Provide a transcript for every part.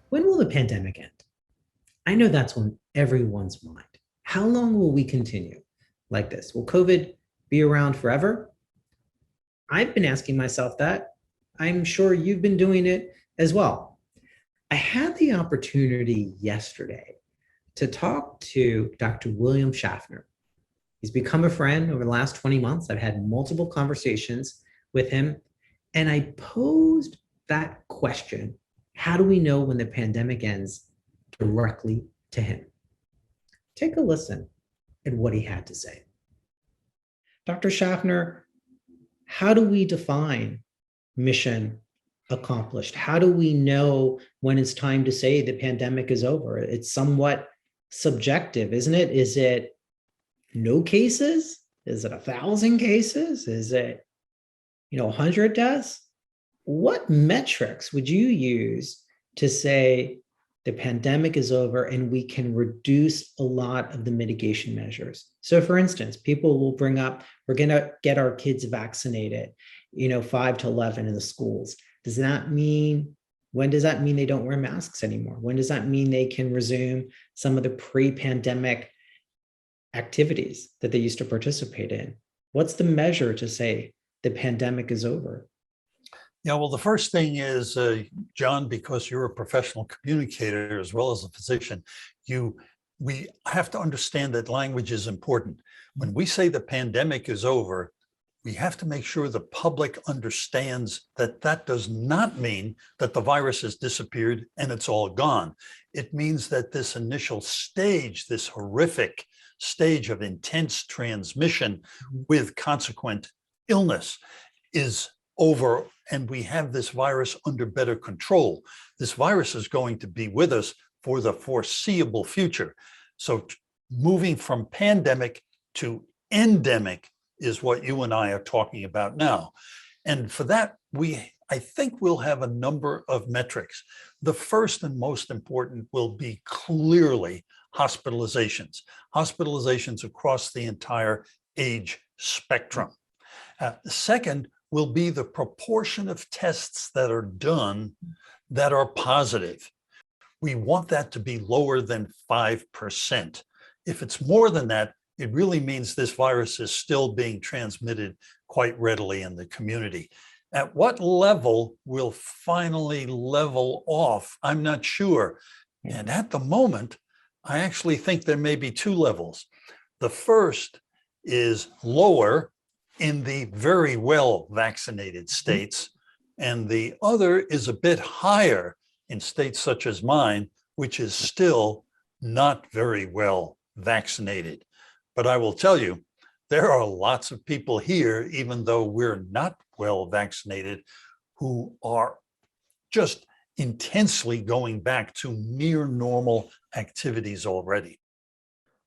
When will the pandemic end? I know that's on everyone's mind. How long will we continue like this? Will COVID be around forever? I've been asking myself that. I'm sure you've been doing it as well. I had the opportunity yesterday to talk to Dr. William Schaffner. He's become a friend over the last 20 months. I've had multiple conversations with him, and I posed that question: how do we know when the pandemic ends, directly to him? Take a listen at what he had to say. Dr. Schaffner, how do we define mission accomplished? How do we know when it's time to say the pandemic is over? It's somewhat subjective, isn't it? Is it no cases? Is it 1,000 cases? Is it 100 deaths? What metrics would you use to say the pandemic is over and we can reduce a lot of the mitigation measures? So for instance, people will bring up, we're going to get our kids vaccinated, 5 to 11 in the schools. When does that mean they don't wear masks anymore? When does that mean they can resume some of the pre-pandemic activities that they used to participate in? What's the measure to say the pandemic is over? Yeah, well, the first thing is, John, because you're a professional communicator as well as a physician, we have to understand that language is important. When we say the pandemic is over, we have to make sure the public understands that that does not mean that the virus has disappeared and it's all gone. It means that this initial stage, this horrific stage of intense transmission with consequent illness, is over, and we have this virus under better control. This virus is going to be with us for the foreseeable future. So moving from pandemic to endemic is what you and I are talking about now. And for that, I think we'll have a number of metrics. The first and most important will be clearly hospitalizations across the entire age spectrum. Second will be the proportion of tests that are done that are positive. We want that to be lower than 5%. If it's more than that, it really means this virus is still being transmitted quite readily in the community. At what level will finally level off? I'm not sure. And at the moment, I actually think there may be two levels. The first is lower in the very well vaccinated states, and the other is a bit higher in states such as mine, which is still not very well vaccinated. But I will tell you, there are lots of people here, even though we're not well vaccinated, who are just intensely going back to near normal activities already.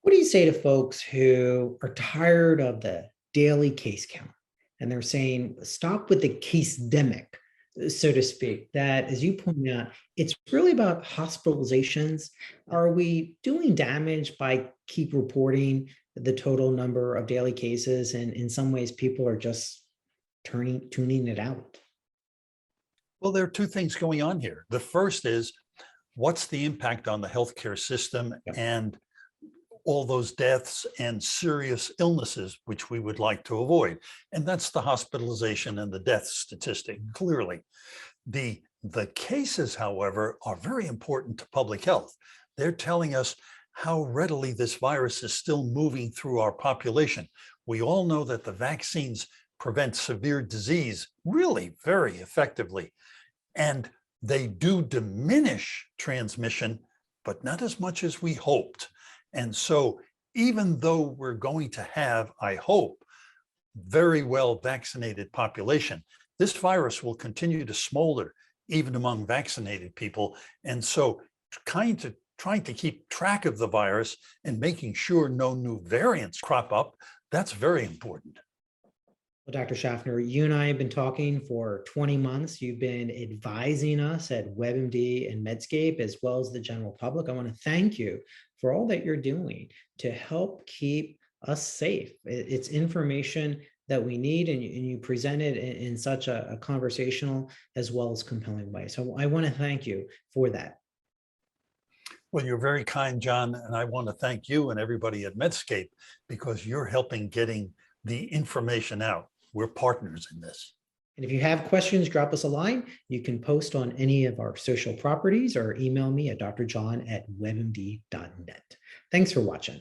What do you say to folks who are tired of the daily case count and they're saying, stop with the case-demic, so to speak, that, as you point out, it's really about hospitalizations? Are we doing damage by keep reporting the total number of daily cases, and in some ways people are just tuning it out? Well, there are two things going on here. The first is, what's the impact on the healthcare system and all those deaths and serious illnesses, which we would like to avoid? And that's the hospitalization and the death statistic, clearly. The cases, however, are very important to public health. They're telling us how readily this virus is still moving through our population. We all know that the vaccines prevent severe disease really very effectively, and they do diminish transmission, but not as much as we hoped. And so even though we're going to have, I hope, very well vaccinated population, this virus will continue to smolder even among vaccinated people. And so trying to keep track of the virus and making sure no new variants crop up, that's very important. Well, Dr. Schaffner, you and I have been talking for 20 months. You've been advising us at WebMD and Medscape, as well as the general public. I want to thank you for all that you're doing to help keep us safe. It's information that we need, and you present it in such a conversational as well as compelling way. So I want to thank you for that. Well, you're very kind, John, and I want to thank you and everybody at Medscape because you're helping getting the information out. We're partners in this. And if you have questions, drop us a line. You can post on any of our social properties or email me at drjohn@webmd.net. Thanks for watching.